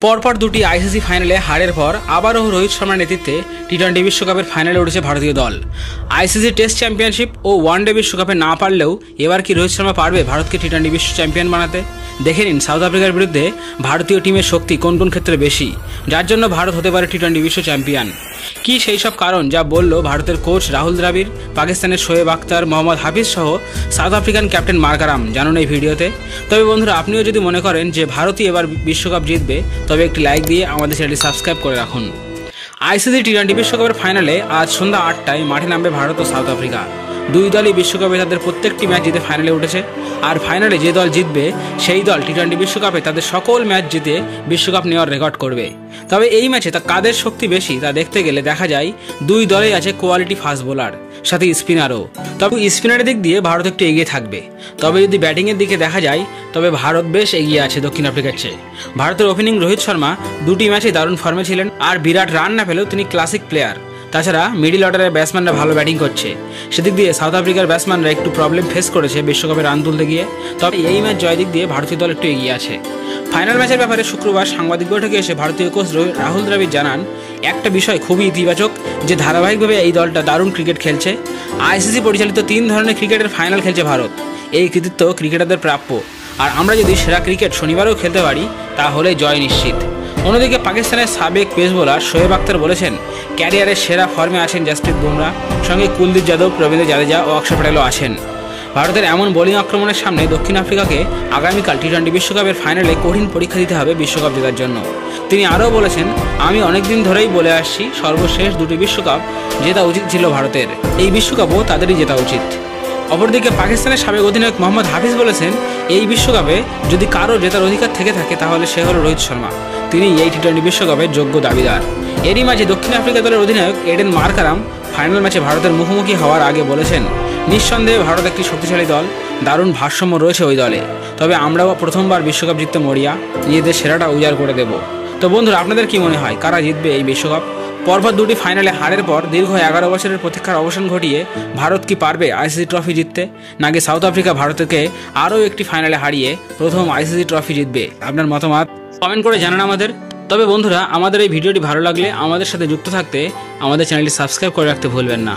পরপর দুটি আইসিসি ফাইনালে হারের পর আবারও রোহিত শর্মার নেতৃত্বে টি-20 বিশ্বকাপের ফাইনালে উঠেছে ভারতীয় দল। আইসিসি টেস্ট চ্যাম্পিয়নশিপ ও ওয়ানডে বিশ্বকাপে না পারলেও এবার কি রোহিত শর্মা পারবে ভারতকে টি-20 বিশ্ব চ্যাম্পিয়ন বানাতে? দেখে নিন সাউথ আফ্রিকার বিরুদ্ধে ভারতীয় টিমের শক্তি কোন কোন ক্ষেত্রে বেশি, যার জন্য ভারত হতে পারে টি-20 বিশ্ব চ্যাম্পিয়ন। কি সেই সব কারণ যা বলল ভারতের কোচ রাহুল দ্রাবিড়, পাকিস্তানের শোয়েব আখতার, মোহাম্মদ হাফিজ সহ সাউথ আফ্রিকান ক্যাপ্টেন মার্কারাম, জানুন এই ভিডিওতে। তবে বন্ধুরা, আপনিও যদি মনে করেন যে ভারতই এবার বিশ্বকাপ জিতবে, তবে একটি লাইক দিয়ে আমাদের চ্যানেলটি সাবস্ক্রাইব করে রাখুন। আইসিসি টি-20 বিশ্বকাপের ফাইনালে আজ সন্ধ্যা 8টায় মাঠে নামবে ভারত ও সাউথ আফ্রিকা। দুই দলই বিশ্বকাপে তাদের প্রত্যেকটি ম্যাচ জিতে ফাইনালে উঠেছে, আর ফাইনালে যে দল জিতবে সেই দল টি-20 বিশ্বকাপে তাদের সকল ম্যাচ জিতে বিশ্বকাপ নেওয়ার রেকর্ড করবে। তবে এই ম্যাচে তা কাদের শক্তি বেশি তা দেখতে গেলে দেখা যায় দুই দলেই আছে কোয়ালিটি ফাস্ট বোলার, সাথে স্পিনারও। তবে স্পিনারের দিক দিয়ে ভারত একটু এগিয়ে থাকবে। তবে যদি ব্যাটিংয়ের দিকে দেখা যায় তবে ভারত বেশ এগিয়ে আছে দক্ষিণ আফ্রিকার চেয়ে। ভারতের ওপেনিং রোহিত শর্মা দুটি ম্যাচে দারুণ ফর্মে ছিলেন, আর বিরাট রান না পেলেও তিনি ক্লাসিক প্লেয়ার। তাছাড়া মিডিল অর্ডারের ব্যাটসম্যানরা ভালো ব্যাটিং করছে, সেদিক দিয়ে সাউথ আফ্রিকার ব্যাটসম্যানরা একটু প্রবলেম ফেস করেছে বিশ্বকাপে রান তুলতে গিয়ে। তবে এই ম্যাচ জয় দিক দিয়ে ভারতীয় দল একটু এগিয়ে আছে। ফাইনাল ম্যাচের ব্যাপারে শুক্রবার সাংবাদিক বৈঠকে এসে ভারতীয় কোচ রাহুল দ্রাবিড় জানান, একটা বিষয় খুবই ইতিবাচক যে ধারাবাহিকভাবে এই দলটা দারুণ ক্রিকেট খেলছে। আইসিসি পরিচালিত 3 ধরনের ক্রিকেটের ফাইনাল খেলছে ভারত। এই কৃতিত্ব ক্রিকেটারদের প্রাপ্য, আর আমরা যদি সেরা ক্রিকেট শনিবারেও খেলতে পারি তাহলে জয় নিশ্চিত। অন্যদিকে পাকিস্তানের সাবেক পেস বোলার শোয়েব আখতার বলেছেন, ক্যারিয়ারের সেরা ফর্মে আছেন জাসপ্রীত বুমরা, সঙ্গে কুলদীপ যাদব, রবীন্দ্র জাদেজা ও অক্ষর প্যাটেলও আছেন। ভারতের এমন বোলিং আক্রমণের সামনে দক্ষিণ আফ্রিকাকে আগামীকাল টি-20 বিশ্বকাপের ফাইনালে কঠিন পরীক্ষা দিতে হবে বিশ্বকাপ জেতার জন্য। তিনি আরও বলেছেন, আমি অনেকদিন ধরেই বলে আসছি সর্বশেষ দুটি বিশ্বকাপ জেতা উচিত ছিল ভারতের, এই বিশ্বকাপও তাদেরই জেতা উচিত। অপরদিকে পাকিস্তানের সাবেক অধিনায়ক মোহাম্মদ হাফিজ বলেছেন, এই বিশ্বকাপে যদি কারো জেতার অধিকার থেকে থাকে তাহলে সে হলো রোহিত শর্মা, তিনি এই টি-20 বিশ্বকাপের যোগ্য দাবিদার। এরই মাঝে দক্ষিণ আফ্রিকা দলের অধিনায়ক এডেন মার্কারাম ফাইনাল ম্যাচে ভারতের মুখোমুখি হওয়ার আগে বলেছেন, নিঃসন্দেহে ভারত একটি শক্তিশালী দল, দারুণ ভারসাম্য রয়েছে ওই দলে। তবে আমরাও প্রথমবার বিশ্বকাপ জিততে মরিয়া, নিজেদের সেরাটা উজাড় করে দেব। তো বন্ধুরা, আপনাদের কি মনে হয় কারা জিতবে এই বিশ্বকাপ? পরপর দুটি ফাইনালে হারের পর দীর্ঘ 11 বছরের প্রতীক্ষার অবসান ঘটিয়ে ভারত কি পারবে আইসিসি ট্রফি জিততে, নাকি সাউথ আফ্রিকা ভারতকে আরও একটি ফাইনালে হারিয়ে প্রথম আইসিসি ট্রফি জিতবে? আপনার মতামত কমেন্ট করে জানান আমাদের। তবে বন্ধুরা, আমাদের এই ভিডিওটি ভালো লাগলে আমাদের সাথে যুক্ত থাকতে আমাদের চ্যানেলটি সাবস্ক্রাইব করে রাখতে ভুলবেন না।